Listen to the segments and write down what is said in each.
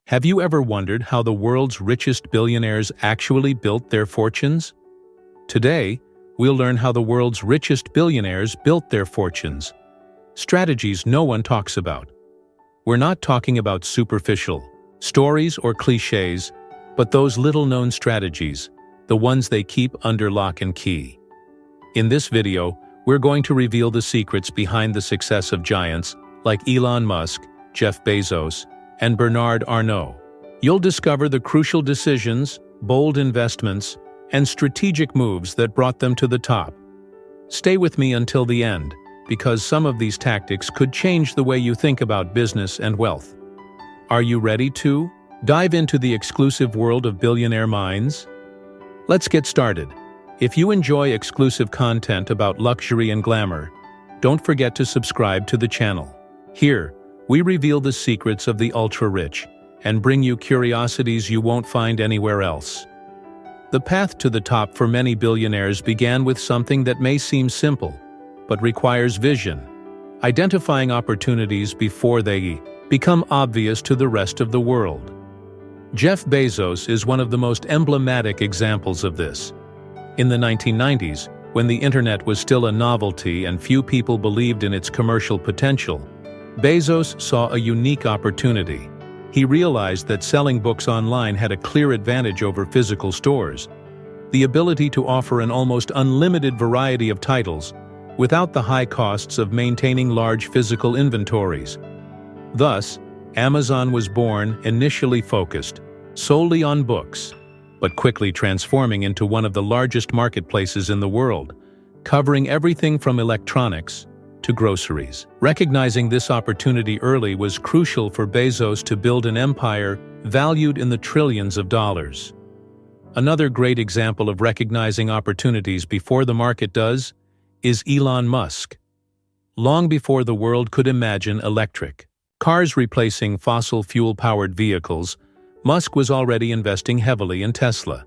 Have you ever wondered how the world's richest billionaires actually built their fortunes? Today, we'll learn how the world's richest billionaires built their fortunes. Strategies no one talks about. We're not talking about superficial stories or cliches, but those little-known strategies, the ones they keep under lock and key. In this video, we're going to reveal the secrets behind the success of giants like Elon Musk, Jeff Bezos, and Bernard Arnault. You'll discover the crucial decisions, bold investments, and strategic moves that brought them to the top. Stay with me until the end, because some of these tactics could change the way you think about business and wealth. Are you ready to dive into the exclusive world of billionaire minds? Let's get started. If you enjoy exclusive content about luxury and glamour, don't forget to subscribe to the channel. Here, we reveal the secrets of the ultra-rich and bring you curiosities you won't find anywhere else. The path to the top for many billionaires began with something that may seem simple, but requires vision, identifying opportunities before they become obvious to the rest of the world. Jeff Bezos is one of the most emblematic examples of this. In the 1990s, when the internet was still a novelty and few people believed in its commercial potential, Bezos saw a unique opportunity. He realized that selling books online had a clear advantage over physical stores: the ability to offer an almost unlimited variety of titles without the high costs of maintaining large physical inventories. Thus, Amazon was born, initially focused solely on books, but quickly transforming into one of the largest marketplaces in the world, covering everything from electronics to groceries. Recognizing this opportunity early was crucial for Bezos to build an empire valued in the trillions of dollars. Another great example of recognizing opportunities before the market does is Elon Musk. Long before the world could imagine electric cars replacing fossil fuel-powered vehicles, Musk was already investing heavily in Tesla.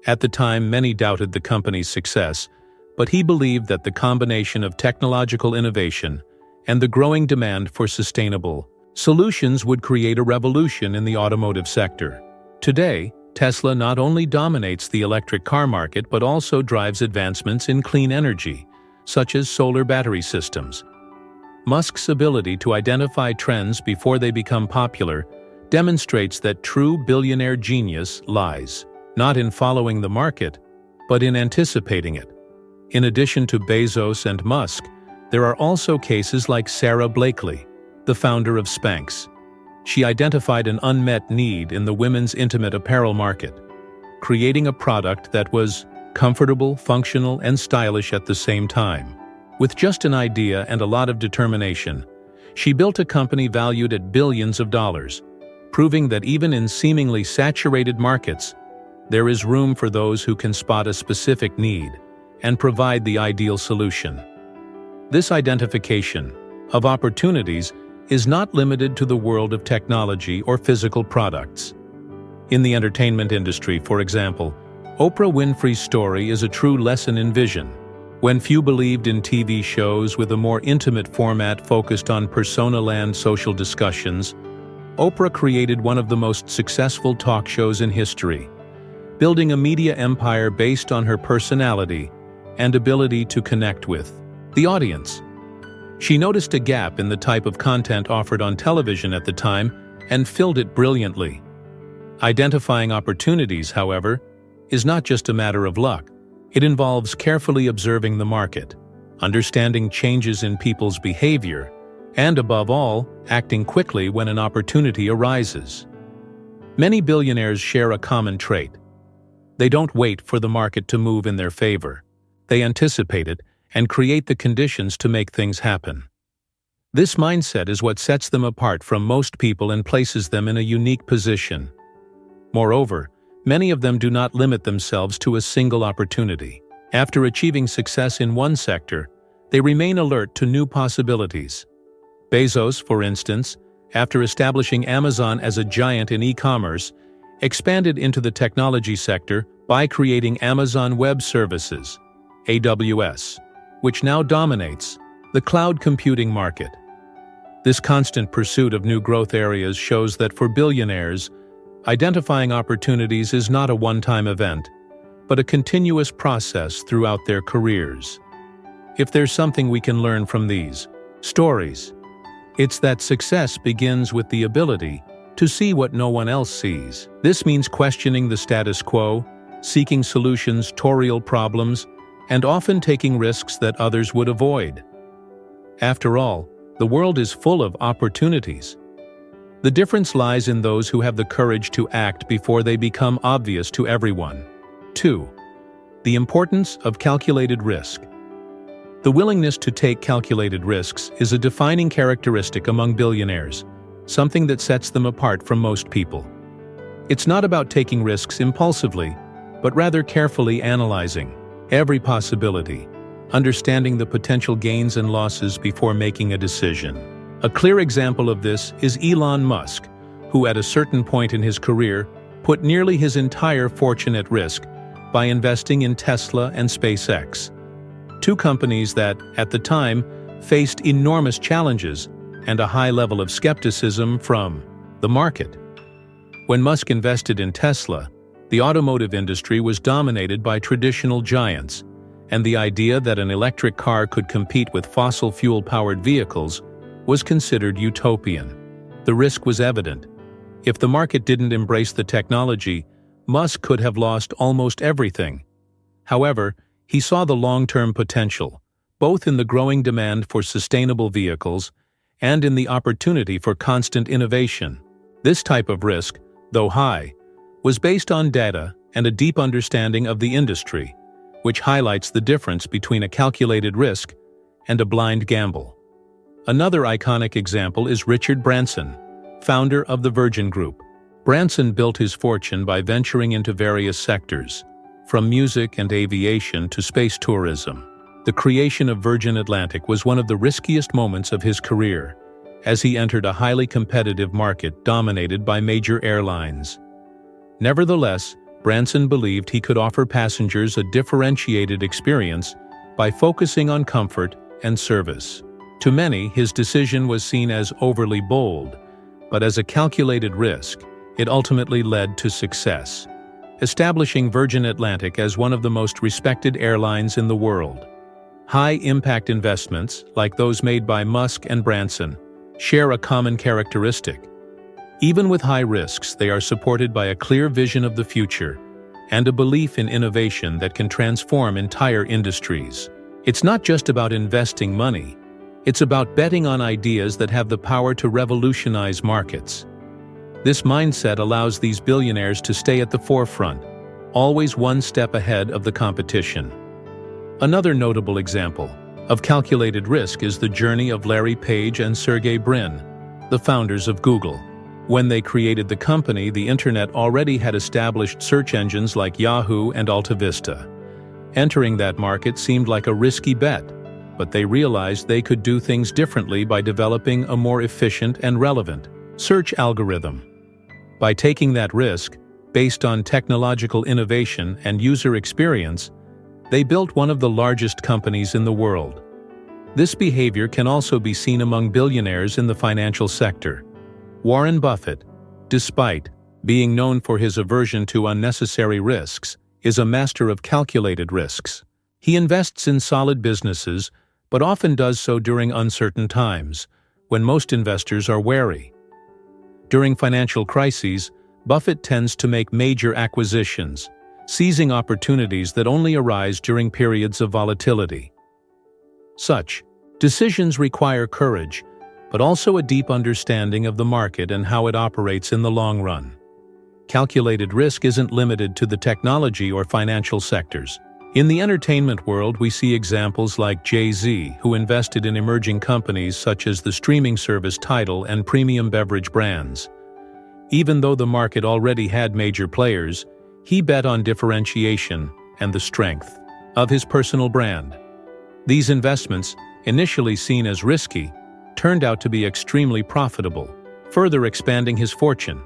At the time, many doubted the company's success, but he believed that the combination of technological innovation and the growing demand for sustainable solutions would create a revolution in the automotive sector. Today, Tesla not only dominates the electric car market but also drives advancements in clean energy, such as solar battery systems. Musk's ability to identify trends before they become popular demonstrates that true billionaire genius lies not in following the market, but in anticipating it. In addition to Bezos and Musk, there are also cases like Sarah Blakely, the founder of Spanx. She identified an unmet need in the women's intimate apparel market, creating a product that was comfortable, functional, and stylish at the same time. With just an idea and a lot of determination, she built a company valued at billions of dollars, proving that even in seemingly saturated markets, there is room for those who can spot a specific need and provide the ideal solution. This identification of opportunities is not limited to the world of technology or physical products. In the entertainment industry, for example, Oprah Winfrey's story is a true lesson in vision. When few believed in TV shows with a more intimate format focused on persona-land social discussions, Oprah created one of the most successful talk shows in history, building a media empire based on her personality and ability to connect with the audience. She noticed a gap in the type of content offered on television at the time and filled it brilliantly. Identifying opportunities, however, is not just a matter of luck. It involves carefully observing the market, understanding changes in people's behavior, and above all, acting quickly when an opportunity arises. Many billionaires share a common trait. They don't wait for the market to move in their favor. They anticipate it and create the conditions to make things happen. This mindset is what sets them apart from most people and places them in a unique position. Moreover, many of them do not limit themselves to a single opportunity. After achieving success in one sector, they remain alert to new possibilities. Bezos, for instance, after establishing Amazon as a giant in e-commerce, expanded into the technology sector by creating Amazon Web Services, AWS, which now dominates the cloud computing market. This constant pursuit of new growth areas shows that for billionaires, identifying opportunities is not a one-time event, but a continuous process throughout their careers. If there's something we can learn from these stories, it's that success begins with the ability to see what no one else sees. This means questioning the status quo, seeking solutions to real problems, and often taking risks that others would avoid. After all, the world is full of opportunities. The difference lies in those who have the courage to act before they become obvious to everyone. 2. The importance of calculated risk. The willingness to take calculated risks is a defining characteristic among billionaires, something that sets them apart from most people. It's not about taking risks impulsively, but rather carefully analyzing every possibility, understanding the potential gains and losses before making a decision. A clear example of this is Elon Musk, who at a certain point in his career put nearly his entire fortune at risk by investing in Tesla and SpaceX, two companies that, at the time, faced enormous challenges and a high level of skepticism from the market. When Musk invested in Tesla, the automotive industry was dominated by traditional giants, and the idea that an electric car could compete with fossil fuel-powered vehicles was considered utopian. The risk was evident. If the market didn't embrace the technology, Musk could have lost almost everything. However, he saw the long-term potential, both in the growing demand for sustainable vehicles and in the opportunity for constant innovation. This type of risk, though high, was based on data and a deep understanding of the industry, which highlights the difference between a calculated risk and a blind gamble. Another iconic example is Richard Branson, founder of the Virgin Group. Branson built his fortune by venturing into various sectors, from music and aviation to space tourism. The creation of Virgin Atlantic was one of the riskiest moments of his career, as he entered a highly competitive market dominated by major airlines. Nevertheless, Branson believed he could offer passengers a differentiated experience by focusing on comfort and service. To many, his decision was seen as overly bold, but as a calculated risk, it ultimately led to success, establishing Virgin Atlantic as one of the most respected airlines in the world. High-impact investments, like those made by Musk and Branson, share a common characteristic. Even with high risks, they are supported by a clear vision of the future and a belief in innovation that can transform entire industries. It's not just about investing money, it's about betting on ideas that have the power to revolutionize markets. This mindset allows these billionaires to stay at the forefront, always one step ahead of the competition. Another notable example of calculated risk is the journey of Larry Page and Sergey Brin, the founders of Google. When they created the company, the internet already had established search engines like Yahoo and AltaVista. Entering that market seemed like a risky bet, but they realized they could do things differently by developing a more efficient and relevant search algorithm. By taking that risk, based on technological innovation and user experience, they built one of the largest companies in the world. This behavior can also be seen among billionaires in the financial sector. Warren Buffett, despite being known for his aversion to unnecessary risks, is a master of calculated risks. He invests in solid businesses, but often does so during uncertain times, when most investors are wary. During financial crises, Buffett tends to make major acquisitions, seizing opportunities that only arise during periods of volatility. Such decisions require courage, but also a deep understanding of the market and how it operates in the long run. Calculated risk isn't limited to the technology or financial sectors. In the entertainment world, we see examples like Jay-Z, who invested in emerging companies such as the streaming service Tidal and premium beverage brands. Even though the market already had major players, he bet on differentiation and the strength of his personal brand. These investments, initially seen as risky, turned out to be extremely profitable, further expanding his fortune.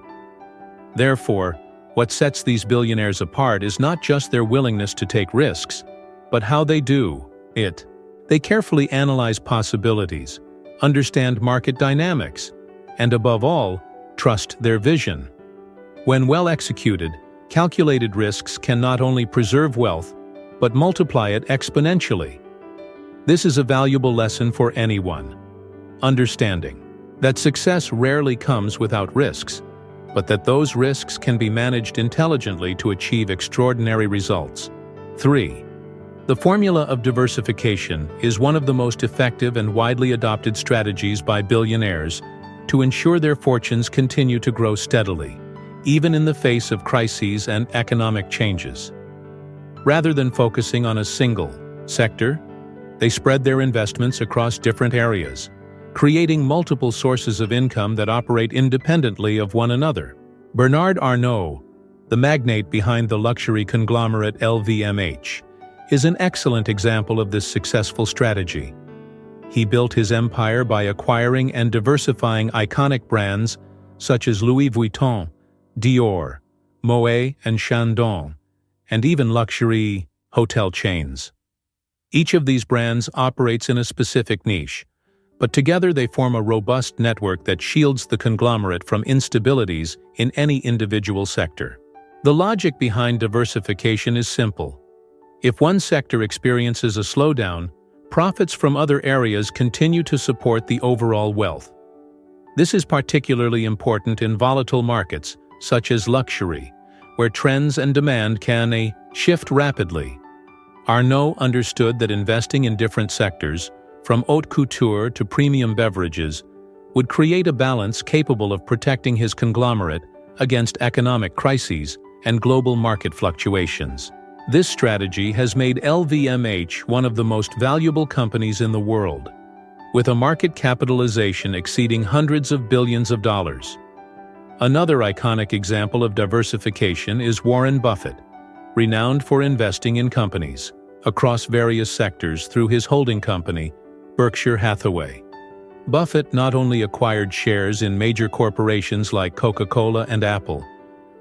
Therefore, what sets these billionaires apart is not just their willingness to take risks, but how they do it. They carefully analyze possibilities, understand market dynamics, and above all, trust their vision. When well executed, calculated risks can not only preserve wealth, but multiply it exponentially. This is a valuable lesson for anyone. Understanding that success rarely comes without risks, but that those risks can be managed intelligently to achieve extraordinary results. 3. The formula of diversification is one of the most effective and widely adopted strategies by billionaires to ensure their fortunes continue to grow steadily, even in the face of crises and economic changes. Rather than focusing on a single sector, they spread their investments across different areas, creating multiple sources of income that operate independently of one another. Bernard Arnault, the magnate behind the luxury conglomerate LVMH, is an excellent example of this successful strategy. He built his empire by acquiring and diversifying iconic brands such as Louis Vuitton, Dior, Moet and Chandon, and even luxury hotel chains. Each of these brands operates in a specific niche, but together they form a robust network that shields the conglomerate from instabilities in any individual sector. The logic behind diversification is simple. If one sector experiences a slowdown, profits from other areas continue to support the overall wealth. This is particularly important in volatile markets, such as luxury, where trends and demand can shift rapidly. Arnault understood that investing in different sectors, from haute couture to premium beverages, would create a balance capable of protecting his conglomerate against economic crises and global market fluctuations. This strategy has made LVMH one of the most valuable companies in the world, with a market capitalization exceeding hundreds of billions of dollars. Another iconic example of diversification is Warren Buffett, renowned for investing in companies across various sectors through his holding company, Berkshire Hathaway. Buffett not only acquired shares in major corporations like Coca-Cola and Apple,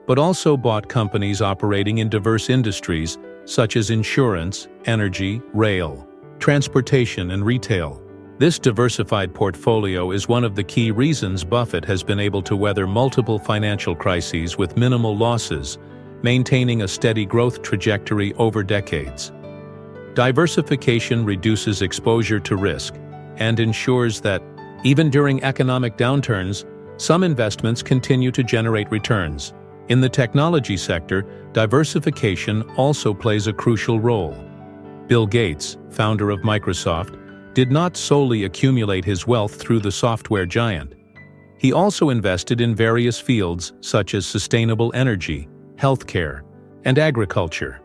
but also bought companies operating in diverse industries such as insurance, energy, rail, transportation, and retail. This diversified portfolio is one of the key reasons Buffett has been able to weather multiple financial crises with minimal losses, maintaining a steady growth trajectory over decades. Diversification reduces exposure to risk and ensures that, even during economic downturns, some investments continue to generate returns. In the technology sector, diversification also plays a crucial role. Bill Gates, founder of Microsoft, did not solely accumulate his wealth through the software giant. He also invested in various fields such as sustainable energy, healthcare, and agriculture.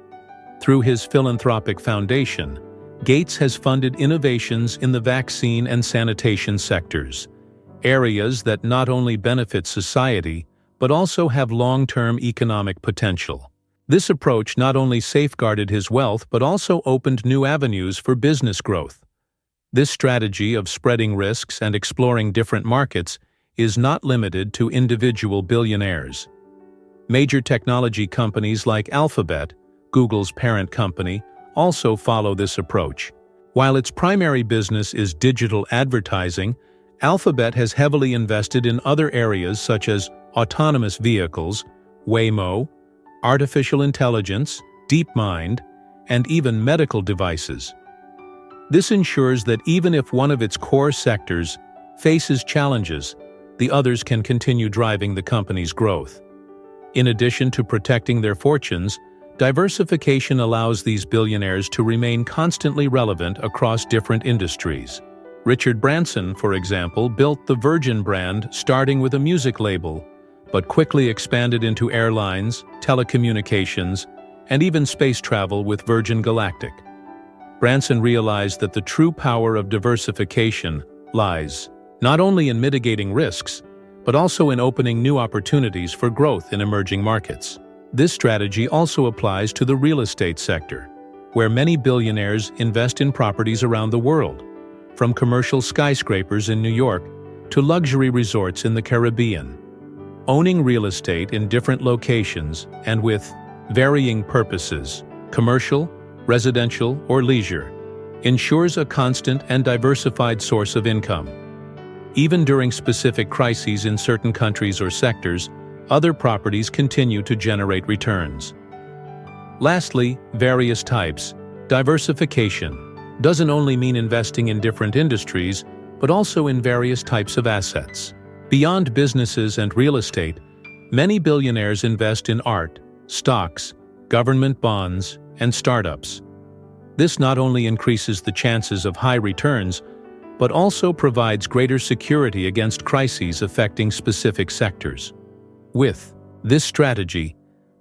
Through his philanthropic foundation, Gates has funded innovations in the vaccine and sanitation sectors, areas that not only benefit society, but also have long-term economic potential. This approach not only safeguarded his wealth but also opened new avenues for business growth. This strategy of spreading risks and exploring different markets is not limited to individual billionaires. Major technology companies like Alphabet, Google's parent company, also follow this approach. While its primary business is digital advertising, Alphabet has heavily invested in other areas such as autonomous vehicles, Waymo, artificial intelligence, DeepMind, and even medical devices. This ensures that even if one of its core sectors faces challenges, the others can continue driving the company's growth. In addition to protecting their fortunes, diversification allows these billionaires to remain constantly relevant across different industries. Richard Branson, for example, built the Virgin brand starting with a music label, but quickly expanded into airlines, telecommunications, and even space travel with Virgin Galactic. Branson realized that the true power of diversification lies not only in mitigating risks, but also in opening new opportunities for growth in emerging markets. This strategy also applies to the real estate sector, where many billionaires invest in properties around the world, from commercial skyscrapers in New York to luxury resorts in the Caribbean. Owning real estate in different locations and with varying purposes, commercial, residential, or leisure, ensures a constant and diversified source of income. Even during specific crises in certain countries or sectors, other properties continue to generate returns. Lastly, various types. Diversification doesn't only mean investing in different industries, but also in various types of assets. Beyond businesses and real estate, many billionaires invest in art, stocks, government bonds, and startups. This not only increases the chances of high returns, but also provides greater security against crises affecting specific sectors. With this strategy,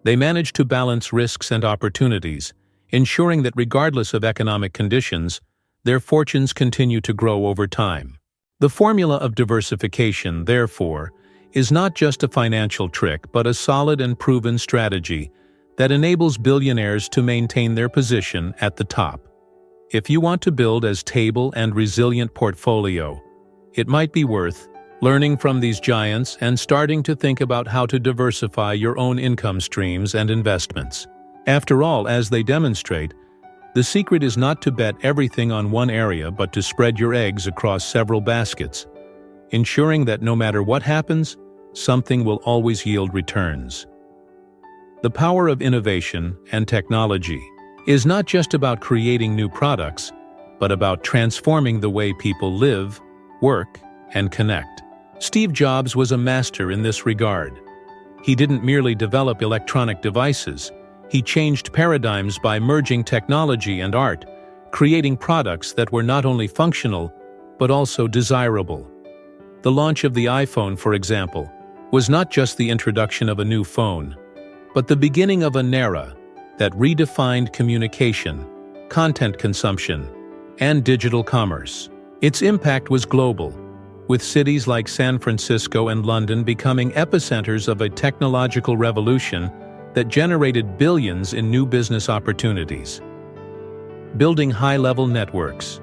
they manage to balance risks and opportunities, ensuring that regardless of economic conditions, their fortunes continue to grow over time. The formula of diversification, therefore, is not just a financial trick but a solid and proven strategy that enables billionaires to maintain their position at the top. If you want to build a stable and resilient portfolio, it might be worth learning from these giants and starting to think about how to diversify your own income streams and investments. After all, as they demonstrate, the secret is not to bet everything on one area but to spread your eggs across several baskets, ensuring that no matter what happens, something will always yield returns. The power of innovation and technology is not just about creating new products, but about transforming the way people live, work, and connect. Steve Jobs was a master in this regard. He didn't merely develop electronic devices, he changed paradigms by merging technology and art, creating products that were not only functional, but also desirable. The launch of the iPhone, for example, was not just the introduction of a new phone, but the beginning of an era that redefined communication, content consumption, and digital commerce. Its impact was global, with cities like San Francisco and London becoming epicenters of a technological revolution that generated billions in new business opportunities. Building high-level networks.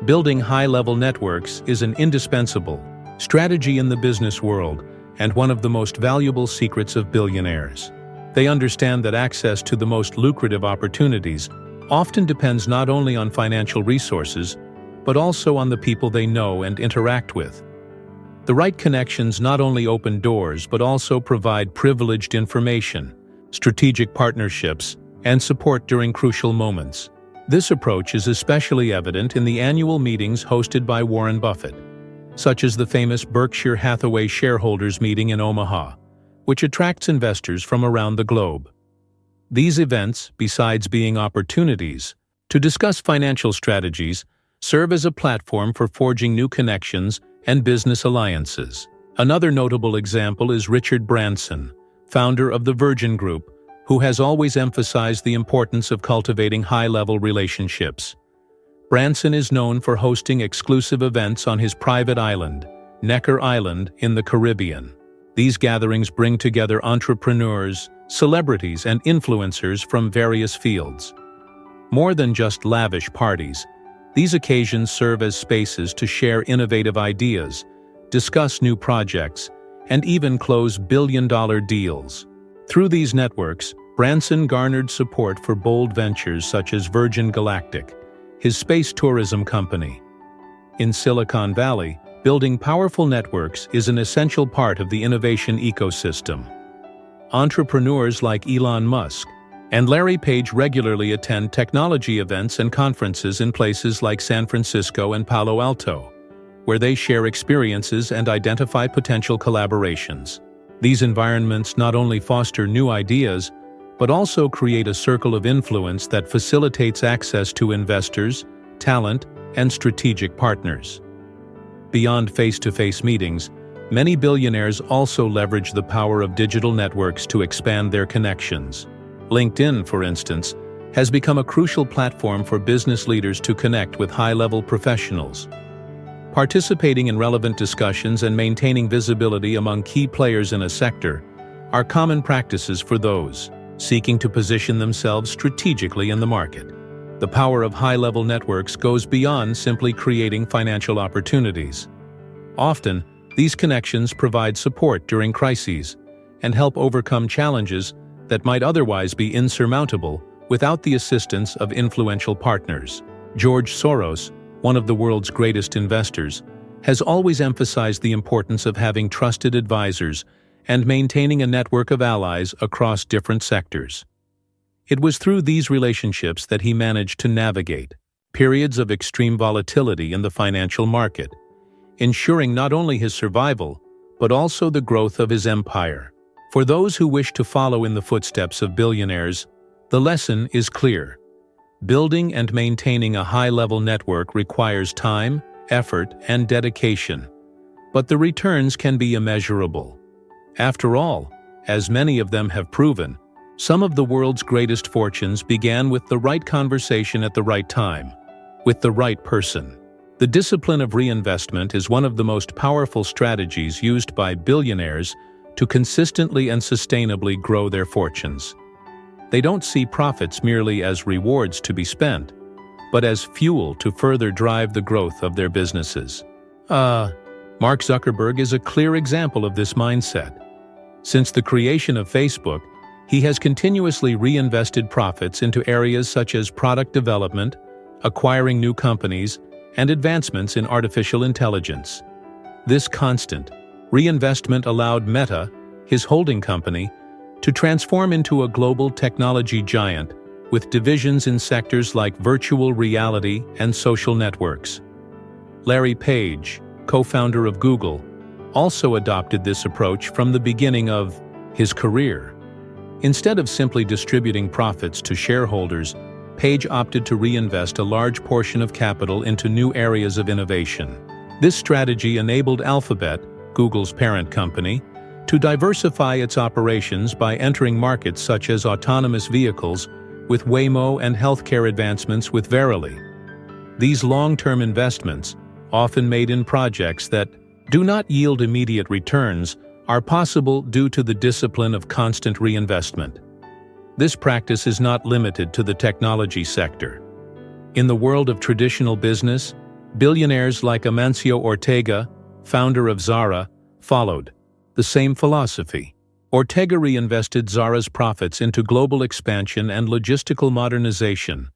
Building high-level networks is an indispensable strategy in the business world and one of the most valuable secrets of billionaires. They understand that access to the most lucrative opportunities often depends not only on financial resources, but also on the people they know and interact with. The right connections not only open doors but also provide privileged information, strategic partnerships, and support during crucial moments. This approach is especially evident in the annual meetings hosted by Warren Buffett, such as the famous Berkshire Hathaway shareholders meeting in Omaha, which attracts investors from around the globe. These events, besides being opportunities to discuss financial strategies, serve as a platform for forging new connections and business alliances. Another notable example is Richard Branson, founder of the Virgin Group, who has always emphasized the importance of cultivating high-level relationships. Branson is known for hosting exclusive events on his private island, Necker Island, in the Caribbean. These gatherings bring together entrepreneurs, celebrities, and influencers from various fields. More than just lavish parties, these occasions serve as spaces to share innovative ideas, discuss new projects, and even close billion-dollar deals. Through these networks, Branson garnered support for bold ventures such as Virgin Galactic, his space tourism company. In Silicon Valley, building powerful networks is an essential part of the innovation ecosystem. Entrepreneurs like Elon Musk and Larry Page regularly attend technology events and conferences in places like San Francisco and Palo Alto, where they share experiences and identify potential collaborations. These environments not only foster new ideas, but also create a circle of influence that facilitates access to investors, talent, and strategic partners. Beyond face-to-face meetings, many billionaires also leverage the power of digital networks to expand their connections. LinkedIn, for instance, has become a crucial platform for business leaders to connect with high-level professionals. Participating in relevant discussions and maintaining visibility among key players in a sector are common practices for those seeking to position themselves strategically in the market. The power of high-level networks goes beyond simply creating financial opportunities. Often, these connections provide support during crises and help overcome challenges that might otherwise be insurmountable without the assistance of influential partners. George Soros, one of the world's greatest investors, has always emphasized the importance of having trusted advisors and maintaining a network of allies across different sectors. It was through these relationships that he managed to navigate periods of extreme volatility in the financial market, ensuring not only his survival, but also the growth of his empire. For those who wish to follow in the footsteps of billionaires, the lesson is clear. Building and maintaining a high-level network requires time, effort, and dedication, but the returns can be immeasurable. After all, as many of them have proven, some of the world's greatest fortunes began with the right conversation at the right time, with the right person. The discipline of reinvestment is one of the most powerful strategies used by billionaires to consistently and sustainably grow their fortunes. They don't see profits merely as rewards to be spent, but as fuel to further drive the growth of their businesses. Mark Zuckerberg is a clear example of this mindset. Since the creation of Facebook, he has continuously reinvested profits into areas such as product development, acquiring new companies, and advancements in artificial intelligence. This constant reinvestment allowed Meta, his holding company, to transform into a global technology giant with divisions in sectors like virtual reality and social networks. Larry Page, co-founder of Google, also adopted this approach from the beginning of his career. Instead of simply distributing profits to shareholders, Page opted to reinvest a large portion of capital into new areas of innovation. This strategy enabled Alphabet, Google's parent company, to diversify its operations by entering markets such as autonomous vehicles with Waymo and healthcare advancements with Verily. These long-term investments, often made in projects that do not yield immediate returns, are possible due to the discipline of constant reinvestment. This practice is not limited to the technology sector. In the world of traditional business, billionaires like Amancio Ortega, founder of Zara, followed the same philosophy. Ortega reinvested Zara's profits into global expansion and logistical modernization,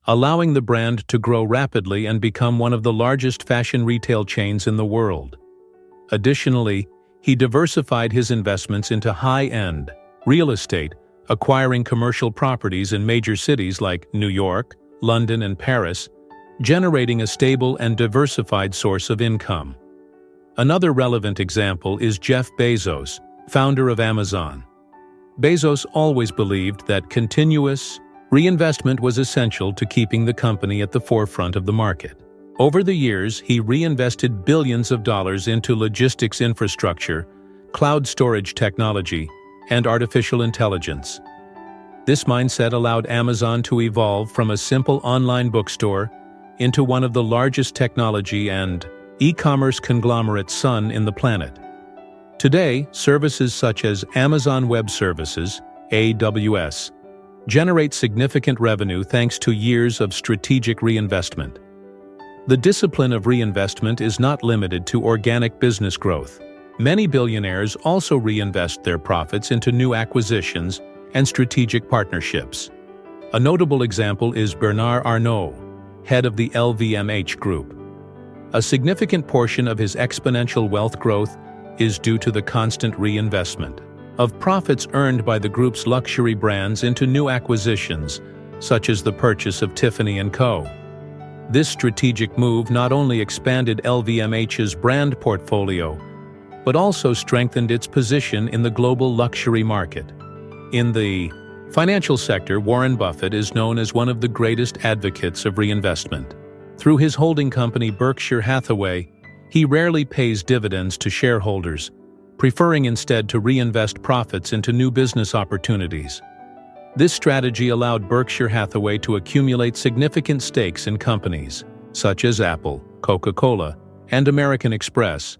allowing the brand to grow rapidly and become one of the largest fashion retail chains in the world. Additionally, he diversified his investments into high-end real estate, acquiring commercial properties in major cities like New York, London, and Paris, generating a stable and diversified source of income. Another relevant example is Jeff Bezos, founder of Amazon. Bezos always believed that continuous reinvestment was essential to keeping the company at the forefront of the market. Over the years, he reinvested billions of dollars into logistics infrastructure, cloud storage technology, and artificial intelligence. This mindset allowed Amazon to evolve from a simple online bookstore into one of the largest technology and e-commerce conglomerates on the planet. Today, services such as Amazon Web Services, AWS, generate significant revenue thanks to years of strategic reinvestment. The discipline of reinvestment is not limited to organic business growth. Many billionaires also reinvest their profits into new acquisitions and strategic partnerships. A notable example is Bernard Arnault, head of the LVMH Group. A significant portion of his exponential wealth growth is due to the constant reinvestment of profits earned by the group's luxury brands into new acquisitions, such as the purchase of Tiffany & Co. This strategic move not only expanded LVMH's brand portfolio, but also strengthened its position in the global luxury market. In the financial sector, Warren Buffett is known as one of the greatest advocates of reinvestment. Through his holding company Berkshire Hathaway, he rarely pays dividends to shareholders, preferring instead to reinvest profits into new business opportunities. This strategy allowed Berkshire Hathaway to accumulate significant stakes in companies such as Apple, Coca-Cola, and American Express,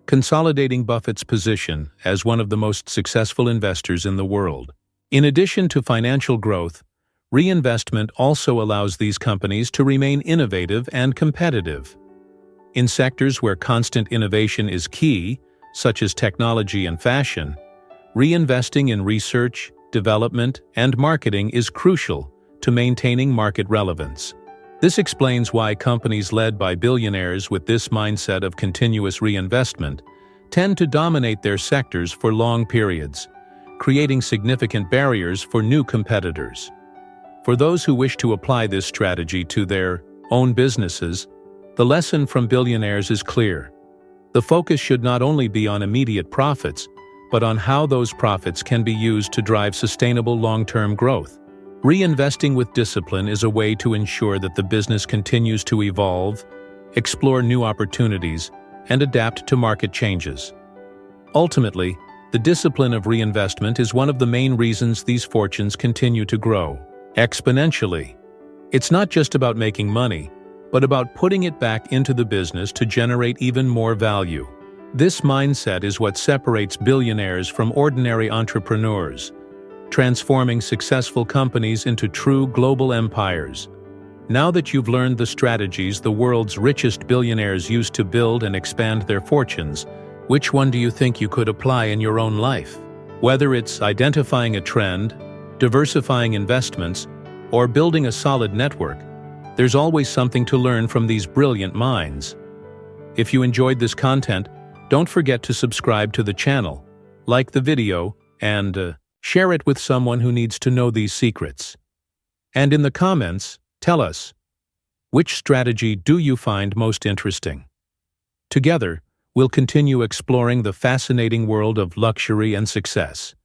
consolidating Buffett's position as one of the most successful investors in the world. In addition to financial growth, reinvestment also allows these companies to remain innovative and competitive. In sectors where constant innovation is key, such as technology and fashion, reinvesting in research, development, and marketing is crucial to maintaining market relevance. This explains why companies led by billionaires with this mindset of continuous reinvestment tend to dominate their sectors for long periods, creating significant barriers for new competitors. For those who wish to apply this strategy to their own businesses, the lesson from billionaires is clear. The focus should not only be on immediate profits, but on how those profits can be used to drive sustainable long-term growth. Reinvesting with discipline is a way to ensure that the business continues to evolve, explore new opportunities, and adapt to market changes. Ultimately, the discipline of reinvestment is one of the main reasons these fortunes continue to grow exponentially. It's not just about making money, but about putting it back into the business to generate even more value. This mindset is what separates billionaires from ordinary entrepreneurs, transforming successful companies into true global empires. Now that you've learned the strategies the world's richest billionaires used to build and expand their fortunes, which one do you think you could apply in your own life? Whether it's identifying a trend, diversifying investments, or building a solid network, there's always something to learn from these brilliant minds. If you enjoyed this content, don't forget to subscribe to the channel, like the video, and share it with someone who needs to know these secrets. And in the comments, tell us, which strategy do you find most interesting? Together, we'll continue exploring the fascinating world of luxury and success.